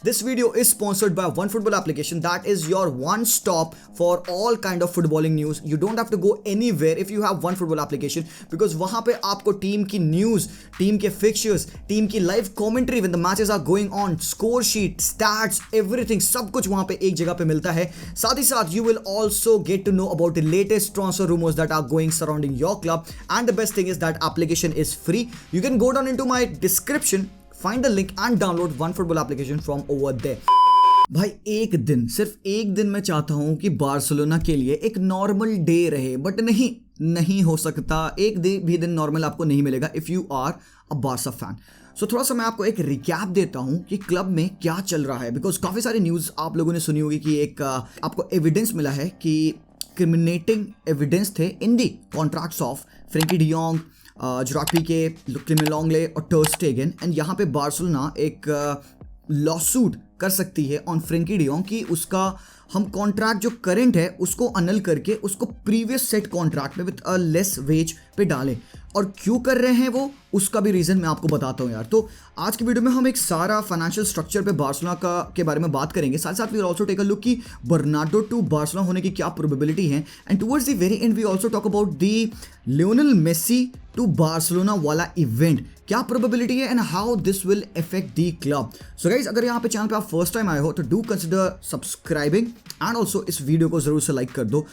This video is sponsored by OneFootball application that is your one stop for all kind of footballing news. You don't have to go anywhere if you have OneFootball application because वहाँ पे आपको team की news, team के fixtures, team की live commentary when the matches are going on, score sheet, stats, everything सब कुछ वहाँ पे एक जगह पे मिलता है. साथ ही साथ you will also get to know about the latest transfer rumors that are going surrounding your club, and the best thing is that application is free. You can go down into my description, find the link and download OneFootball application from over there. भाई एक दिन, सिर्फ एक दिन मैं चाहता हूं कि बार्सिलोना के लिए एक नॉर्मल डे रहे, बट नहीं हो सकता. एक भी दिन नॉर्मल आपको नहीं मिलेगा if you are a Barca fan. So थोड़ा सा मैं आपको एक रिकैप देता हूं कि क्लब में क्या चल रहा है, बिकॉज काफ़ी सारी न्यूज़ आप लोगों ने सुनी होगी कि एक आपको एविडेंस मिला है कि क्रिमिनेटिंग एविडेंस थे in the contracts of Frenkie de Jong, जुराक पीके, क्लेमेंट लेंगले और टर स्टेगन. एंड यहाँ पे बार्सिलोना एक लॉसूट कर सकती है ऑन फ्रेंकी डी जॉन्ग कि उसका हम कॉन्ट्रैक्ट जो करंट है उसको अनल करके उसको प्रीवियस सेट कॉन्ट्रैक्ट में विद अ लेस वेज पे डालें. और क्यों कर रहे हैं वो, उसका भी रीज़न मैं आपको बताता हूँ यार. तो आज की वीडियो में हम एक सारा फाइनेंशियल स्ट्रक्चर पे बार्सिलोना के बारे में बात करेंगे. साथ साथ we also take a look कि बर्नार्डो टू बार्सिलोना होने की क्या प्रोबेबिलिटी है. And towards the very end we also talk about the Lionel Messi to Barcelona वाला इवेंट, क्या प्रोबेबिलिटी है and how this will affect the club. So guys, अगर यहाँ पे चैनल पे आप फर्स्ट टाइम आए हो तो do consider subscribing and also इस वीडियो को जरूर से लाइक कर दो.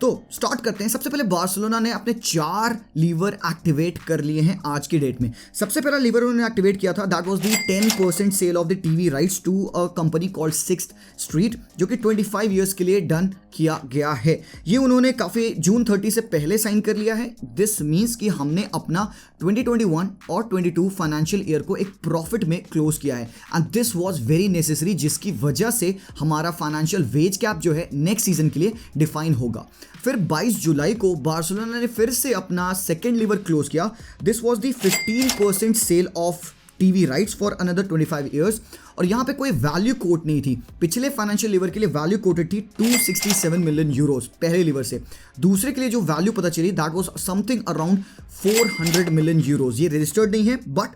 तो स्टार्ट करते हैं. सबसे पहले बार्सिलोना ने अपने 4 लीवर एक्टिवेट कर लिए हैं आज की डेट में. सबसे पहला लीवर उन्होंने एक्टिवेट किया था, that was the 10% sale of the TV rights to a company called Sixth Street, जो कि 25 ईयर्स के लिए डन किया गया है. ये उन्होंने काफ़ी जून 30 से पहले साइन कर लिया है. दिस मीन्स कि हमने अपना 2021 और 22 फाइनेंशियल ईयर को एक प्रॉफिट में क्लोज किया है. And this was very necessary, जिसकी वजह से हमारा फाइनेंशियल वेज कैप जो है नेक्स्ट सीजन के लिए डिफाइन होगा. फिर 22 जुलाई को बार्सिलोना ने फिर से अपना सेकेंड लीवर क्लोज किया. This was the 15% sale of TV rights for another 25 years. और यहाँ पे कोई वैल्यू कोट नहीं थी. पिछले फाइनेंशियल लीवर के लिए वैल्यू कोटेड थी 267 मिलियन यूरोस पहले लीवर से. दूसरे के लिए जो वैल्यू पता चली that was something around 400 million Euros. ये रजिस्टर्ड नहीं है, बट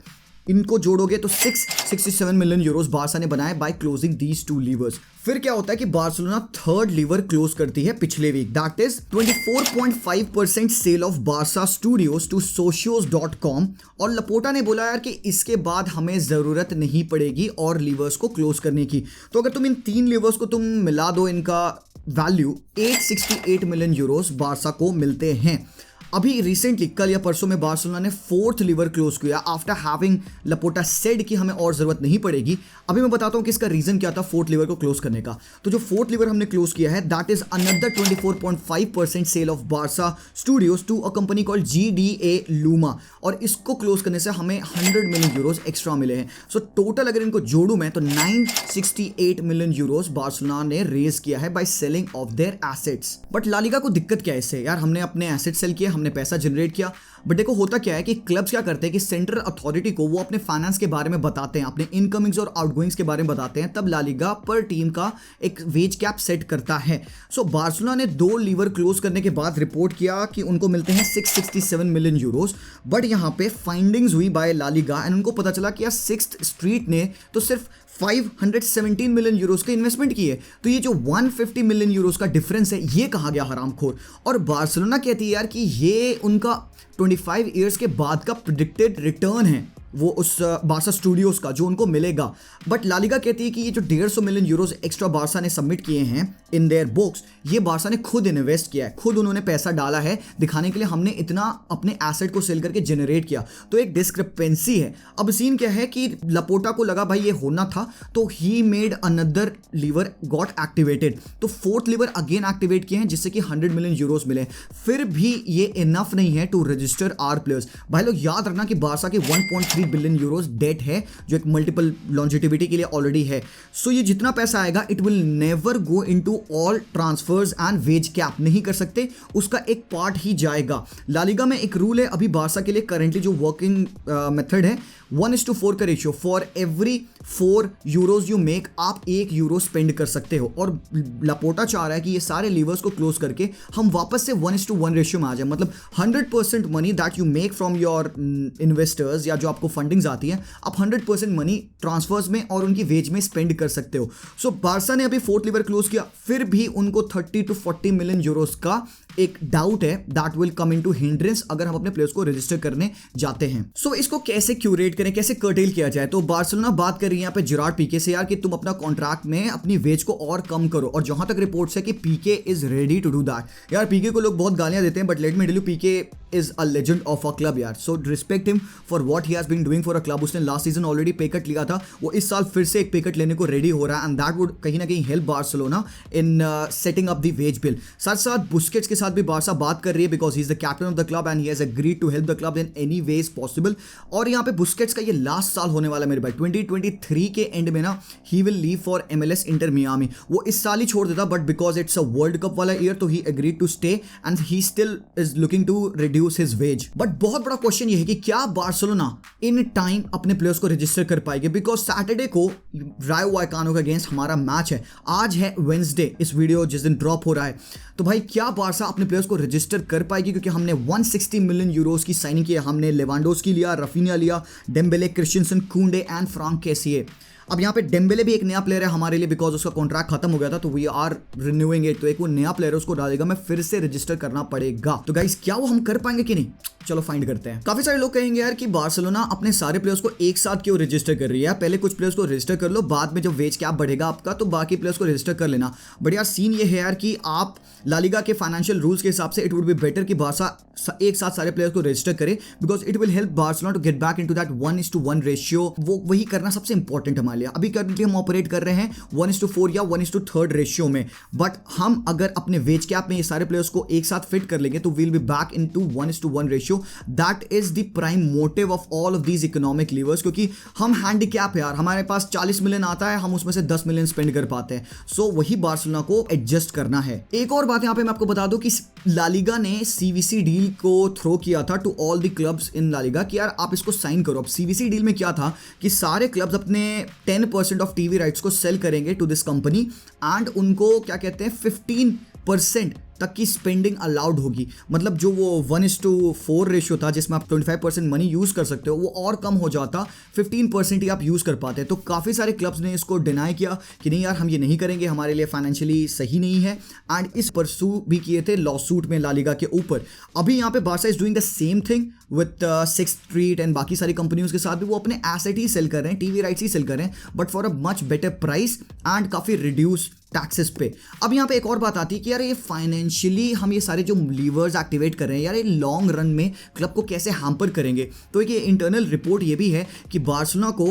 इनको जोड़ोगे तो 667 मिलियन यूरोस बार्सा ने बनाए बाय क्लोजिंग दीज 2 लीवर्स. फिर क्या होता है कि बार्सिलोना थर्ड लीवर क्लोज करती है पिछले week, that is 24.5% sale of Barça Studios to socios.com. और लपोटा ने बोला यार कि इसके बाद हमें ज़रूरत नहीं पड़ेगी और लीवर्स को क्लोज करने की. तो अगर तुम इन 3 लीवर्स को तुम मिला दो, इनका वैल्यू 868 मिलियन यूरोस बार्सा को मिलते हैं. अभी रिसेंटली कल या परसों में बार्सिलोना ने 4th लीवर क्लोज किया आफ्टर हैविंग लपोटा सेड कि हमें और ज़रूरत नहीं पड़ेगी. अभी मैं बताता हूँ कि इसका रीज़न क्या था 4th लीवर को क्लोज करने का. तो जो 4th लीवर हमने क्लोज किया है that is another 24.5% sale of Barça Studios to a company called GDA Luma. और इसको क्लोज करने से हमें 100 मिलियन यूरोज एक्स्ट्रा मिले हैं. सो टोटल अगर इनको जोड़ूँ मैं तो 968 मिलियन यूरोज बार्सिलोना ने रेज किया है by selling off their assets. But La Liga को दिक्कत क्या है इससे यार, हमने अपने एसेट सेल किए, हमने पैसा जनरेट किया, बट देखो होता क्या है कि क्लब्स क्या करते हैं कि सेंट्रल अथॉरिटी को वो अपने फाइनेंस के बारे में बताते हैं, अपने इनकमिंग्स और आउटगोइंग्स के बारे में बताते हैं, तब ला लीगा पर टीम का एक वेज कैप सेट करता है. सो बार्सिलोना ने 2 लीवर क्लोज करने के बाद रिपोर्ट किया कि उनको मिलते हैं 667 मिलियन यूरोस. बट यहाँ पे फाइंडिंग्स हुई बाय ला लीगा एंड उनको पता चला कि यार सिक्स्थ स्ट्रीट ने तो सिर्फ 517 मिलियन यूरोस के इन्वेस्टमेंट की है. तो ये जो 150 मिलियन यूरोस का डिफरेंस है ये कहा गया हरामखोर. और बार्सिलोना कहती है यार कि ये उनका 25 ईयर्स के बाद का प्रिडिक्टेड रिटर्न है, वो उस बार्सा स्टूडियोज का जो उनको मिलेगा. बट ला लीगा कहती है कि ये जो 150 मिलियन यूरोस एक्स्ट्रा बार्सा ने सबमिट किए हैं इन देयर बुक्स, ये बार्सा ने खुद इन्वेस्ट किया है, खुद उन्होंने पैसा डाला है दिखाने के लिए हमने इतना अपने एसेट को सेल करके जनरेट किया. तो एक डिस्क्रिपेंसी है. अब सीन क्या है कि लपोटा को लगा भाई ये होना था, तो he made another lever got activated. तो 4th लीवर अगेन एक्टिवेट किए हैं जिससे कि 100 मिलियन यूरोस मिले. फिर भी ये इनफ नहीं है टू रजिस्टर आर प्लेयर्स. भाई लोग याद रखना कि बार्सा के 1.3 बिलियन यूरोस डेट है जो एक मल्टीपल लॉन्जिटिविटी के लिए ऑलरेडी है. सो ये जितना पैसा आएगा it will never go into all transfers and wage cap, नहीं कर सकते, उसका एक पार्ट ही जाएगा. ला लीगा में एक रूल है अभी बार्सा के लिए करंटली जो वर्किंग मेथड है 1:4 का ratio. For every 4 euros you make, आप 1 यूरो स्पेंड कर सकते हो। और लापोर्टा चाह रहा है कि ये सारे लीवर्स को क्लोज करके हम वापस से 1:1 रेशियो में आ जाए, मतलब 100% money that you make from your investors या जो आपको फंडिंग्स आती है, आप 100% मनी ट्रांसफर्स में और उनकी वेज में स्पेंड कर सकते हो। सो बार्सा ने अभी 4th लीवर क्लोज किया, फिर भी उनको 30 to 40 मिलियन यूरोस का एक डाउट है that will come into hindrance अगर हम अपने प्लेयर्स को रजिस्टर करने जाते हैं। सो इसको कैसे क्यूरेट करें, कैसे कर्टेल किया जाए? तो बार्सिलोना बात कर रही है यहाँ पे जेरार्ड पीके से यार कि तुम अपना कॉन्ट्रैक्ट में अपनी वेज को और कम करो, और जहां तक रिपोर्ट्स है कि Pique is ready to do that. यार पीके को लोग बहुत गालियां देते हैं, but let me tell you, Pique is a legend of a club यार, so respect him for what he has been doing for a club. उसने last season already pay cut लिया था, वो इस साल फिर से एक पे कट लेने को रेडी हो रहा है, एंड दैट वुड कहीं ना कहीं help Barcelona in setting up the ways bill. साथ साथ बुस्केट्स के साथ भी बार्सा बात कर रही है because he is the captain of the club and he has agreed to help the club in any ways possible. और यहाँ पे बुस्केट्स का ये लास्ट साल होने वाला है मेरे भाई, 2023 के एंड में ना he will leave for MLS Inter Miami. वो इस साल ही छोड़ देता, but because it's a world cup वाला ईयर तो he agreed to stay and he still is looking to reduce his wage. But बहुत बड़ा क्वेश्चन ये है कि क्या बार्सिलोना इन टाइम अपने प्लेयर्स को रजिस्टर कर पाएगी, बिकॉज सैटरडे को रायो वायकानो के अगेंस्ट हमारा मैच है। आज है वेंसडे, इस वीडियो जिस दिन ड्रॉप हो रहा है, तो भाई क्या बार्सा अपने प्लेयर्स को रजिस्टर कर पाएगी? क्योंकि हमने 160 मिलियन यूरोस की साइनिंग की है, हमने लेवांडोस्की लिया, रफीनिया लिया, डेम्बेले, क्रिस्टियंसन, कुंडे एंड फ्रांक कैसिए। अब यहाँ पे डेम्बेले भी एक नया प्लेयर है हमारे लिए बिकॉज उसका कॉन्ट्रैक्ट खत्म हो गया था, तो वी आर रिन्यूइंग इट। तो एक वो नया प्लेयर है, उसको डालेगा, मैं फिर से रजिस्टर करना पड़ेगा। तो गाइस क्या वो हम कर पाएंगे कि नहीं, चलो फाइंड करते हैं। काफी सारे लोग कहेंगे यार कि बार्सिलोना अपने सारे प्लेयर्स को एक साथ क्यों रजिस्टर कर रही है, पहले कुछ प्लेयर्स को रजिस्टर कर लो, बाद में जब वेज कैप बढ़ेगा आपका तो बाकी प्लेयर्स को रजिस्टर कर लेना। बट यार सीन ये है यार कि आप ला लीगा के फाइनेंशियल रूल्स के हिसाब से इट वुड बी बेटर कि बार्सा एक साथ सारे प्लेयर्स को रजिस्टर करे, because it will help Barcelona to get back into that 1:1 ratio. वो वही करना सबसे इंपॉर्टेंट हमारे लिए। अभी करंटली हम ऑपरेट कर रहे हैं 1:4 या 1:3 रेशियो में, बट हम अगर अपने वेज कैप में ये सारे प्लेयर्स को एक साथ फिट कर लेंगे तो will be back into 1:1 ratio. That is the prime motive of all of these economic levers, क्योंकि हम हैंडीकैप यार, हमारे पास 40 मिलियन आता है, हम उसमें से 10 मिलियन स्पेंड कर पाते हैं। सो वही बार्सिलोना को एडजस्ट करना है। एक और बात यहाँ पे मैं आपको बता दूं कि ला लीगा ने CVC डील को थ्रो किया था to all the clubs in La Liga कि यार आप इसको साइन करो। अब CVC डील में क्या था कि सारे क्लब्स अपने 10% ऑफ टीवी राइट्स को सेल करेंगे टू दिस कंपनी एंड उनको क्या कहते हैं 15% तक की स्पेंडिंग अलाउड होगी। मतलब जो वो 1:4 रेशियो था जिसमें आप 25% मनी यूज कर सकते हो, वो और कम हो जाता, 15% ही आप यूज कर पाते। तो काफी सारे क्लब्स ने इसको डिनाई किया कि नहीं यार हम ये नहीं करेंगे, हमारे लिए फाइनेंशियली सही नहीं है, एंड इस परसू भी किए थे लॉ सूट में ला लीगा के ऊपर। अभी यहाँ पे Barca is doing the same thing with sixth street and बाकी सारी कंपनियों के साथ भी, वो अपने एसेट ही सेल कर रहे हैं, टीवी राइट्स ही सेल कर रहे हैं, but for a much better price and काफी रिड्यूस टैक्सेस पे। अब यहाँ पे एक और बात आती है कि यार ये फाइनेंशियली हम ये सारे जो लीवर्स एक्टिवेट कर रहे हैं यार, ये लॉन्ग रन में क्लब को कैसे हैम्पर करेंगे। तो एक ये इंटरनल रिपोर्ट ये भी है कि बार्सिलोना को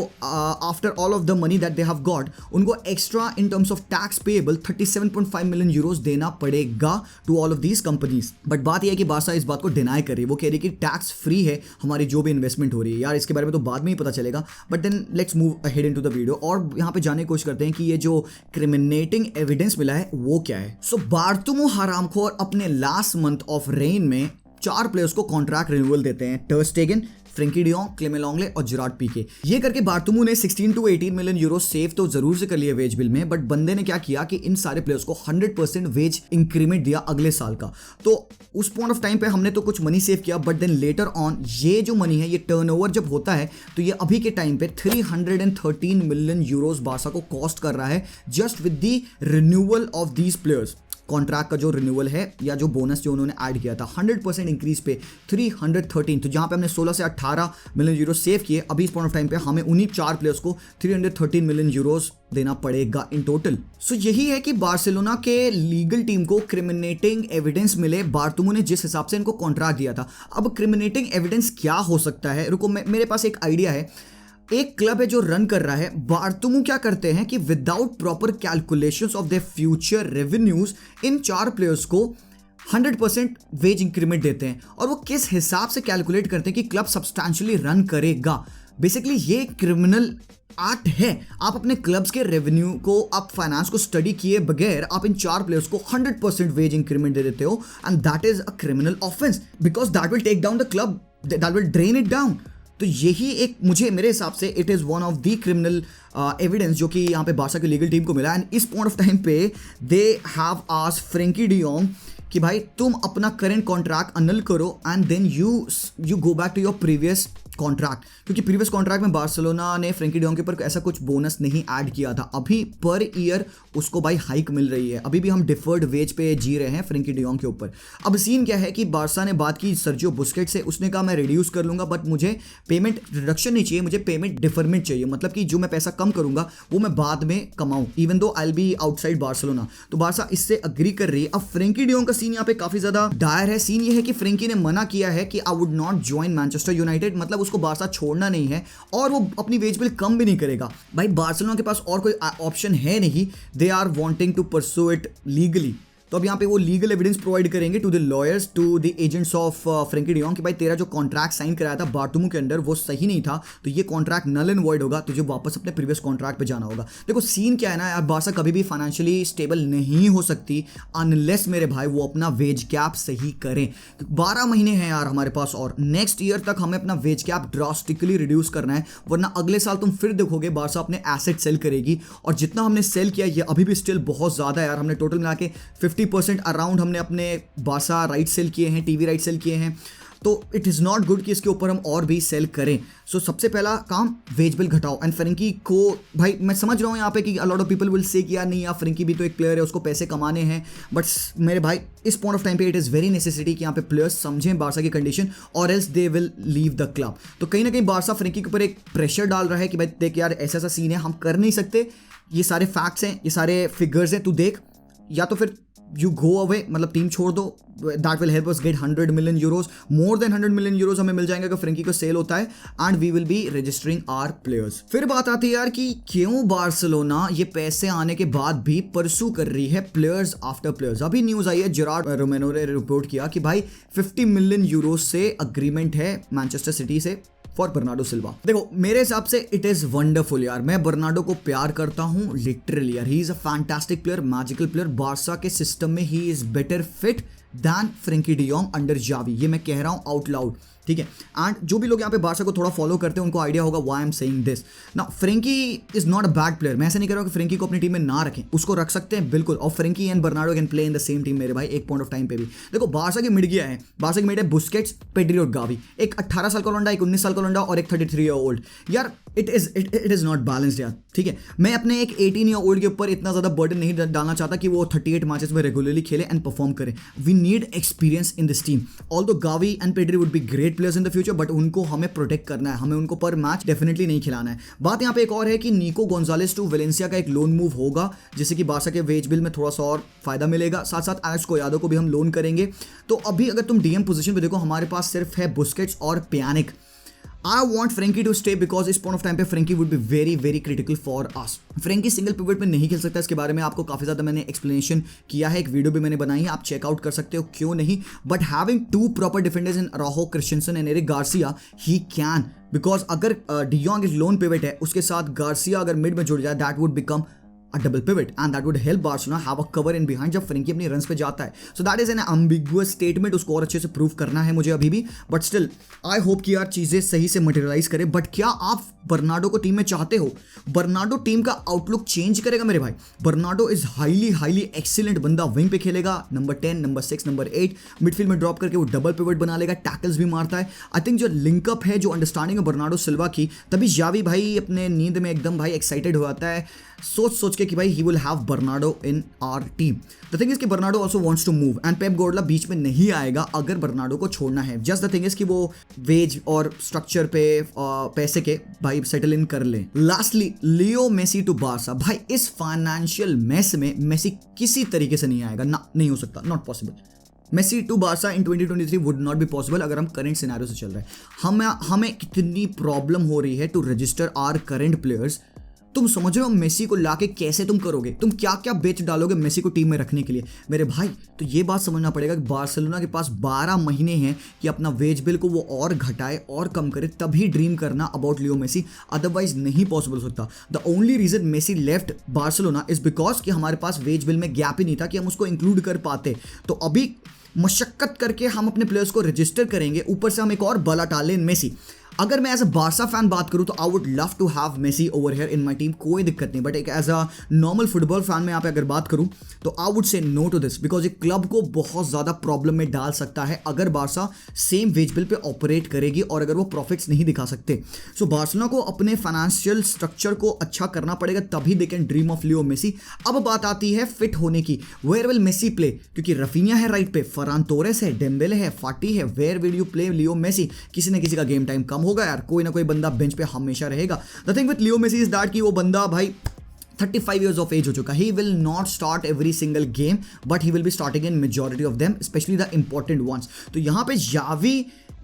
after all of the money that they have got, उनको extra in terms of tax payable 37.5 million euros देना पड़ेगा to all of these companies. But बात यह है कि बार्सा इस बात को डिनाई कर रही है, वो कह रही है कि टैक्स फ्री है हमारी जो भी इन्वेस्टमेंट हो रही है। यार इसके बारे में तो बाद में ही पता चलेगा, but then let's move ahead into the video और यहाँ पे जाने की कोशिश करते हैं कि ये जो क्रिमिनेटिंग एविडेंस मिला है वो क्या है। सो बार्तोमू हरामखोर अपने लास्ट मंथ ऑफ रेन में 4 प्लेयर्स को कॉन्ट्रैक्ट रिन्यूअल देते हैं, टर स्टेगन, फ्रेंकी डियोंग, क्लेमेंट लॉन्गले और जेरार्ड पीके। ये करके बार्तोमू ने 16 to 18 मिलियन यूरो सेव तो जरूर से कर लिए वेज बिल में, बट बंदे ने क्या किया कि इन सारे प्लेयर्स को 100% वेज इंक्रीमेंट दिया अगले साल का। तो उस पॉइंट ऑफ टाइम पे हमने तो कुछ मनी सेव किया, बट देन लेटर ऑन ये जो मनी है, ये टर्नओवर जब होता है तो ये अभी के टाइम पे 313 मिलियन यूरोस बार्सा को कॉस्ट कर रहा है just with the renewal of these players. Contract का जो रिन्यूअल है या जो बोनस जो उन्होंने ऐड किया था 100% इंक्रीज पे 313, तो जहां पे हमने 16 से 18 मिलियन यूरो सेव किए, अभी इस पॉइंट ऑफ टाइम पे हमें उन्हीं 4 प्लेयर्स को 313 मिलियन यूरोस देना पड़ेगा इन टोटल। सो यही है कि बार्सिलोना के लीगल टीम को क्रिमिनेटिंग एविडेंस मिले बार्तोमू ने जिस हिसाब से इनको कॉन्ट्रैक्ट दिया था। अब क्रिमिनेटिंग एविडेंस क्या हो सकता है, रुको मेरे पास एक आइडिया है। एक क्लब है जो रन कर रहा है, बार्तोमू क्या करते हैं कि without proper calculations of their future revenues in 4 players को 100% वेज इंक्रीमेंट देते हैं। और वो किस हिसाब से कैलकुलेट करते हैं कि क्लब सब्सटैंशियली रन करेगा। बेसिकली ये क्रिमिनल एक्ट है। आप अपने क्लब्स के रेवेन्यू को, आप फाइनेंस को स्टडी किए बगैर आप इन 4 प्लेयर्स को 100% वेज इंक्रीमेंट दे देते हो, and that is a criminal offence because that will take down the club, that will drain it down. तो यही एक मुझे मेरे हिसाब से it is one of the criminal evidence जो कि यहाँ पे बार्सा की लीगल टीम को मिला। एंड इस पॉइंट ऑफ टाइम पे they have asked Frankie de Jong कि भाई तुम अपना करंट कॉन्ट्रैक्ट अनल करो and then you go back to your previous contract, क्योंकि प्रीवियस कॉन्ट्रैक्ट में बार्सिलोना ने फ्रैंकी डी योंग के ऊपर ऐसा कुछ बोनस नहीं ऐड किया था। अभी पर ईयर उसको भाई हाइक मिल रही है। अभी भी हम डिफर्ड वेज पे जी रहे हैं फ्रैंकी डी योंग के ऊपर। अब सीन क्या है कि बार्सा ने बात की सर्जियो बुस्केट से, उसने कहा मैं रिड्यूस कर लूंगा बट मुझे पेमेंट रिडक्शन नहीं चाहिए, मुझे पेमेंट डिफरमेंट चाहिए, मतलब कि जो मैं पैसा कम करूंगा वो मैं बाद में कमाऊं even though I will be outside Barcelona. तो बार्सा इससे अग्री कर रही है। अब फ्रैंकी डी योंग का सीन यहाँ पे काफी ज्यादा डायर है। सीन ये है कि फ्रैंकी ने मना किया है कि I would not join Manchester United, मतलब उसको बार्सा छोड़ना नहीं है और वो अपनी वेज बिल कम भी नहीं करेगा। भाई बार्सिलोना के पास और कोई ऑप्शन है नहीं, they are wanting to pursue it legally. तो अब यहाँ पे वो लीगल एविडेंस प्रोवाइड करेंगे to the lawyers, to the agents of Frankie de Jong कि भाई तेरा जो कॉन्ट्रैक्ट साइन कराया था बार्टोमू के अंडर वो सही नहीं था, तो ये कॉन्ट्रैक्ट नल एंड वॉइड होगा, तुझे वापस अपने प्रीवियस कॉन्ट्रैक्ट पे जाना होगा। देखो सीन क्या है ना यार, बार्सा कभी भी फाइनेंशियली स्टेबल नहीं हो सकती अनलेस मेरे भाई वो अपना वेज कैप सही करें। 12 महीने हैं यार हमारे पास और नेक्स्ट ईयर तक हमें अपना वेज कैप ड्रास्टिकली रिड्यूस करना है, वरना अगले साल तुम फिर देखोगे बार्सा अपने एसेट सेल करेगी। और जितना हमने सेल किया ये अभी भी स्टिल बहुत ज़्यादा है यार। हमने टोटल मिला के 50% अराउंड हमने अपने बार्सा राइट सेल किए हैं, टीवी राइट सेल किए हैं। तो इट इज़ नॉट गुड कि इसके ऊपर हम और भी सेल करें। सो सबसे पहला काम वेज बिल घटाओ। एंड फ्रैंकी को भाई मैं समझ रहा हूँ यहाँ पे कि अ lot of people will say कि यार नहीं यार फ्रैंकी भी तो एक प्लेयर है, उसको पैसे कमाने हैं, बट मेरे भाई इस पॉइंट ऑफ टाइम पे इट इज़ वेरी नेसेसिटी कि यहाँ पे प्लेयर्स समझें बार्सा की कंडीशन और else they will leave the club. तो कहीं ना कहीं बार्सा फ्रैंकी के ऊपर एक प्रेशर डाल रहा है कि भाई देख यार ऐसा ऐसा सीन है, हम कर नहीं सकते, ये सारे फैक्ट्स हैं, ये सारे फिगर्स हैं, तू देख, या तो फिर यू गो अवे, मतलब टीम छोड़ दो। That will help us get 100 million euros, more than 100 million euros हमें मिल जाएंगे अगर फ्रैंकी को सेल होता है, and we will be registering our players. फिर बात आती है यार कि क्यों बार्सिलोना ये पैसे आने के बाद भी परसू कर रही है प्लेयर्स आफ्टर प्लेयर्स। अभी न्यूज आई है, जेरार्ड रोमेनो ने रिपोर्ट किया कि भाई 50 मिलियन यूरोज से अग्रीमेंट है मैनचेस्टर सिटी से फॉर बर्नार्डो सिल्वा। देखो मेरे हिसाब से इट इज वंडरफुल यार, मैं बर्नार्डो को प्यार करता हूँ लिटरली यार। He is a fantastic player, magical player. Barca के सिस्टम में he is better fit than Frankie de Jong under Xavi, ये मैं कह रहा हूँ आउट लाउड, ठीक है। एंड जो भी लोग यहाँ पे बार्सा को थोड़ा फॉलो करते हैं उनको आइडिया होगा why I am saying this. Now Frankie is not a bad player, मैं ऐसा नहीं कह रहा हूँ कि फ्रैंकी को अपनी टीम में ना रखें, उसको रख सकते हैं बिल्कुल। और Frankie and Bernardo can play in the same team मेरे भाई एक पॉइंट ऑफ टाइम पे भी। देखो बार्सा की मिड गया है, बार्सा की मिड है बुस्केट्स, पेड्री और गावी, एक 18 साल का लौंडा, एक 19 साल का लौंडा और एक 33 ईयर ओल्ड। यार इट इज नॉट बैलेंस्ड यार, ठीक है। मैं अपने एक 18 ईयर ओल्ड के ऊपर इतना ज्यादा बर्डन नहीं डालना चाहता कि वो 38 मैचेस में रेगुलरली खेले एंड परफॉर्म करे। We need experience in this team. Although Gavi and Pedri would be great players in the future, but उनको हमें प्रोटेक्ट करना है, हमें उनको पर मैच डेफिनेटली नहीं खिलाना है। बात यहाँ पे एक और है कि निको गोंजालेस टू वेलेंसिया का एक लोन मूव होगा, जिससे कि बार्सा के वेज बिल में थोड़ा सा और फायदा मिलेगा। साथ साथ एलेक्स कोयादो को भी हम लोन करेंगे। तो अभी अगर तुम डीएम पोजीशन पे देखो हमारे पास सिर्फ है बुस्केट्स और पियानिक। I want Frankie to stay because इस पॉइंट ऑफ टाइम पे Frankie would be very very critical for us। Frankie single pivot में नहीं खेल सकता, इसके बारे में आपको काफ़ी ज़्यादा मैंने एक्सप्लेनेशन किया है, एक वीडियो भी मैंने बनाई है, आप चेकआउट कर सकते हो क्यों नहीं। But having 2 proper defenders in Araujo Christensen and Eric Garcia he can, because अगर डी योंग एक लोन पिवट है उसके साथ गार्सिया अगर मिड में जुड़ जाए that would become a double pivot and that would help Barcelona have a cover in behind जब फ्रैंकी अपनी रन्स पे जाता है। So that is an ambiguous statement, उसको और अच्छे से प्रूव करना है मुझे अभी भी, बट स्टिल आई होप कि यार चीज़ें सही से मटेरियलाइज करें। बट क्या आप बर्नार्डो को टीम में चाहते हो? बर्नार्डो टीम का आउटलुक चेंज करेगा मेरे भाई। बर्नार्डो इज हाईली एक्सीलेंट बंदा, विंग पे खेलेगा, नंबर 10, नंबर 6, नंबर 8 मिडफील्ड में ड्रॉप करके वो डबल पिवट बना लेगा, टैकल्स भी मारता है। आई थिंक जो लिंकअप है, जो अंडरस्टैंडिंग है बर्नार्डो सिल्वा की, तभी जावी भाई अपने नींद में एकदम भाई एक्साइटेड हो जाता है सोच के कि भाई he will have Bernardo in our team. The thing is कि Bernardo also wants to move and Pep Guardiola बीच में नहीं आएगा अगर बर्नार्डो को छोड़ना है। जस्ट द थिंग इज कि वो वेज और स्ट्रक्चर पे पैसे के भाई सेटल इन कर ले। Lastly Leo Messi to Barca. भाई इस फाइनेंशियल मेस में मेसी किसी तरीके से नहीं आएगा ना, नहीं हो सकता, not possible. Messi to Barca in 2023 would not be possible अगर हम करंट सिनेरियो से चल रहे हैं। हमें कितनी प्रॉब्लम हो रही है to register our current players. तुम समझ रहे हो मेसी को लाके कैसे तुम करोगे, तुम क्या क्या बेच डालोगे मेसी को टीम में रखने के लिए मेरे भाई। तो ये बात समझना पड़ेगा कि बार्सिलोना के पास 12 महीने हैं कि अपना वेज बिल को वो और घटाए और कम करे, तभी ड्रीम करना अबाउट लियो मेसी, अदरवाइज नहीं पॉसिबल हो सकता। The only reason Messi left Barcelona is because कि हमारे पास वेज बिल में गैप ही नहीं था कि हम उसको इंक्लूड कर पाते। तो अभी मशक्कत करके हम अपने प्लेयर्स को रजिस्टर करेंगे, ऊपर से हम एक और बला टालें मेसी। अगर मैं एज अ बार्सा फैन बात करूं तो I would love to have Messi over here in my team, कोई दिक्कत नहीं, बट एक as a normal football fan में यहाँ पे अगर बात करूं तो I would say no to this, because ये क्लब को बहुत ज़्यादा प्रॉब्लम में डाल सकता है अगर बार्सा सेम वेज बिल पे ऑपरेट करेगी और अगर वो प्रॉफिट्स नहीं दिखा सकते। सो बार्सिलोना को अपने फाइनेंशियल स्ट्रक्चर को अच्छा करना पड़ेगा, तभी they can dream of Leo Messi. अब बात आती है फिट होने की, वेयर विल मेसी प्ले, क्योंकि रफीनिया है राइट पे, फरान तोरेस है, डेम्बेले है, फाटी है, where will you play Leo Messi? किसी न किसी का गेम टाइम कम होगा यार, कोई ना कोई बंदा बेंच पे हमेशा रहेगा। The thing with Leo Messi is that कि वो बंदा भाई 35 years of age हो चुका, he will not start every single game but he will be starting in majority of them, especially the important ones। तो यहाँ पे जावी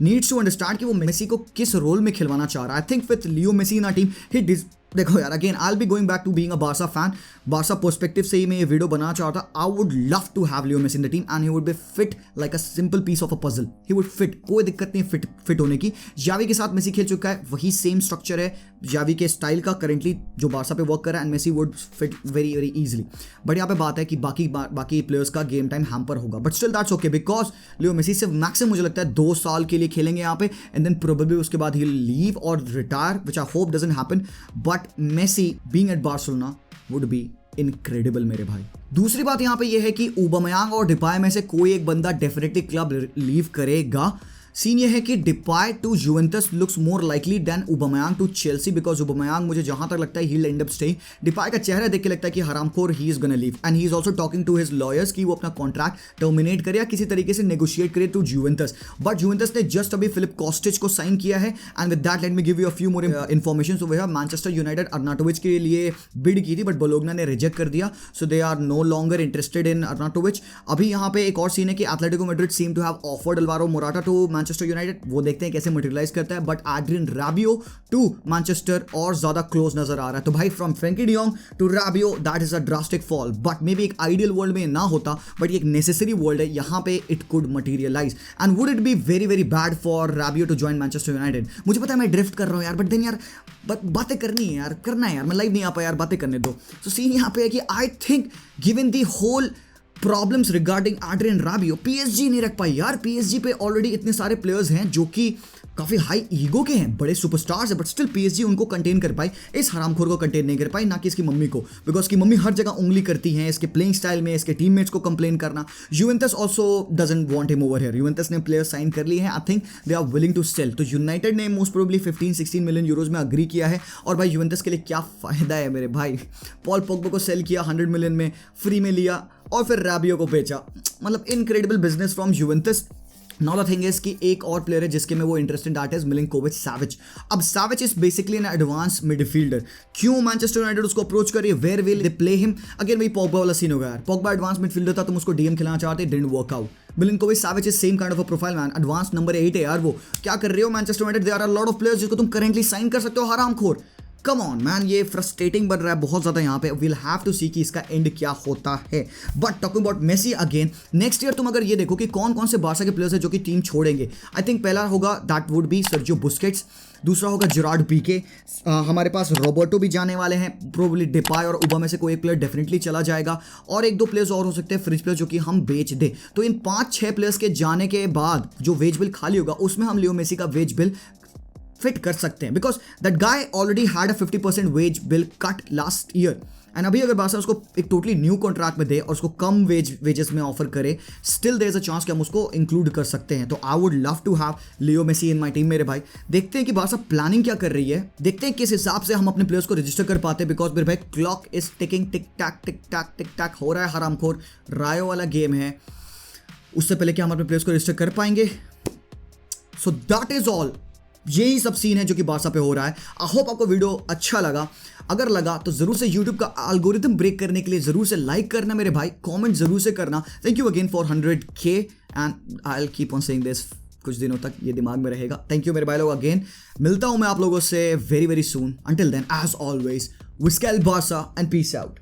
नीड्स टू अंडरस्टैंड कि वो मेसी को किस रोल में खिलवाना चाह रहा है। I think with Leo Messi in our team he देखो यार, again I will be going back to being a Barca fan, Barca perspective से ही मैं ये वीडियो बनाना चाह रहा था। I would love to have Leo Messi in the team and he would be fit like a simple piece of a puzzle, he would fit, कोई दिक्कत नहीं फिट होने की। जावी के साथ मेसी खेल चुका है, वही सेम स्ट्रक्चर है जावी के स्टाइल का करंटली जो बार्सा पे वर्क कर रहा है, and Messi would fit very very easily. But यहाँ पे बात है कि बाकी प्लेयर्स का गेम टाइम हैम्पर होगा, but still that's okay, because Leo Messi सिर्फ मैक्सिमम मुझे लगता है 2 साल के लिए खेलेंगे यहाँ पे, एंड देन प्रोबेबली उसके बाद ही लीव और retire, which I hope doesn't happen. But Messi being at Barcelona would be incredible मेरे भाई। दूसरी बात यहाँ पे ये है कि ओबामेयांग और डिपाय में से कोई एक बंदा डेफिनेटली क्लब लीव करेगा। सीन ये है कि Depay to Juventus looks more likely than Aubameyang to Chelsea, because Aubameyang मुझे जहां तक लगता है he will end up staying. Depay का चेहरा देख के लगता है कि हरामखोर he is gonna leave, and he is also talking to his lawyers कि वो अपना कॉन्ट्रैक्ट टर्मिनेट करे या किसी तरीके से नेगोशिएट करे टू जुवेंटस। बट जुवेंटस ने जस्ट अभी फिलिप कॉस्टिच को साइन किया है, and with that let me give you a few more information. So we have Manchester United Arnautovic के लिए बिड की थी, बट बोलोग्ना ने रिजेक्ट कर दिया, so they are no longer interested in Arnautovic. अभी यहाँ पे एक और सीन है कि Atletico Madrid seem to have offered Alvaro Morata to Manchester United, वो देखते हैं कैसे मटेरियलाइज करता है, but Adrien Rabiot to Manchester और ज्यादा क्लोज नजर आ रहा है। तो भाई from Frenkie de Jong to Rabiot that is a drastic fall, but maybe एक आइडियल वर्ल्ड में ना होता, बट ये एक नेसेसरी वर्ल्ड है, यहाँ पे it could materialise. And would it be very very bad for Rabiot to join Manchester United? मुझे पता है मैं ड्रिफ्ट कर रहा हूँ यार, बट देन यार बातें करनी है यार, करना है यार, मैं लाइव नहीं आ पाया यार, बातें करने दो। तो सीन यहाँ पे है कि I think given the whole problems regarding Adrien Rabiot, PSG नहीं रख पाई यार। पीएसजी पे ऑलरेडी इतने सारे प्लेयर्स हैं जो कि काफी हाई ईगो के हैं, बड़े सुपरस्टार्स हैं, बट स्टिल पीएसजी उनको कंटेन कर पाई, इस हरामखोर को कंटेन नहीं कर पाई, ना कि इसकी मम्मी को, बिकॉज की मम्मी हर जगह उंगली करती हैं इसके प्लेइंग स्टाइल में, इसके टीममेट्स को कंप्लेन करना। Juventus also doesn't want him over here, Juventus ने प्लेयर साइन कर लिए हैं, I think they are willing to sell. तो यूनाइटेड ने मोस्ट प्रोबेबली 15-16 मिलियन यूरोज में अग्री किया है, और भाई यूवेंटस के लिए क्या फायदा है मेरे भाई, पॉल पोग्बा को सेल किया 100 मिलियन में, फ्री में लिया और फिर राबियो को बेचा, मतलब incredible business from Juventus. Now the thing is कि एक और प्लेयर है जिसके में वो interested that is Milinkovic Savic. अब Savic is basically an advance midfielder. क्यों मैनचेस्टर यूनाइटेड उसको अप्रोच कर रही है, where will they play him? Again वही पॉग्बा वाला सीन होगा यार, पॉग्बा एडवांस मिडफील्डर था, तुम उसको डीएम खिलाना चाहते, didn't work out. Milinkovic Savic is same kind of a profile man, advance number 8 है यार वो। क्या कर रहे हो Manchester United? There are a lot of players जिसको तुम करेंटली साइन कर सकते हो, हरामखोर। कम ऑन मैन, ये फ्रस्ट्रेटिंग बन रहा है बहुत ज़्यादा यहाँ पे। विल हैव टू सी कि इसका एंड क्या होता है। But talking about Messi again, next year तुम अगर ये देखो कि कौन कौन से बार्सा के प्लेयर्स हैं जो कि टीम छोड़ेंगे, आई थिंक पहला होगा that would be Sergio Busquets, दूसरा होगा जेरार्ड पीके, हमारे पास रॉबर्टो भी जाने वाले हैं, प्रोबेबली डिपाय और उबा में से कोई एक प्लेयर डेफिनेटली चला जाएगा, और 1-2 प्लेयर्स और हो सकते हैं फ्रिज प्लेयर जो कि हम बेच दे। तो इन 5-6 प्लेयर्स के जाने के बाद जो वेज बिल खाली होगा उसमें हम लियो मेसी का वेज बिल फिट कर सकते हैं, because that guy already had a 50% wage bill cut last year, and अभी अगर बार्सा उसको एक टोटली न्यू कॉन्ट्रैक्ट में दे और उसको कम वेजेस में ऑफर करे, still there is a chance कि हम उसको इंक्लूड कर सकते हैं। तो I would love to have Leo Messi in my team मेरे भाई। देखते हैं कि बार्सा प्लानिंग क्या कर रही है, देखते हैं किस हिसाब से हम अपने प्लेयर्स को रजिस्टर कर पाते हैं, बिकॉज मेरे भाई क्लॉक इज टिकिंग, टिक टैक हो रहा है, हरामखोर रायो वाला गेम है, उससे पहले कि हम अपने प्लेयर्स को रजिस्टर कर पाएंगे। सो दैट इज ऑल, यही सब सीन है जो कि बार्सा पे हो रहा है। आई होप आपको वीडियो अच्छा लगा, अगर लगा तो जरूर से YouTube का एल्गोरिथम ब्रेक करने के लिए जरूर से लाइक करना मेरे भाई, कमेंट जरूर से करना। Thank you again for 100K and I will keep on saying this, कुछ दिनों तक ये दिमाग में रहेगा। थैंक यू मेरे भाई लोग, अगेन मिलता हूं मैं आप लोगों से very very soon. Until then as always, visca Barca and peace out.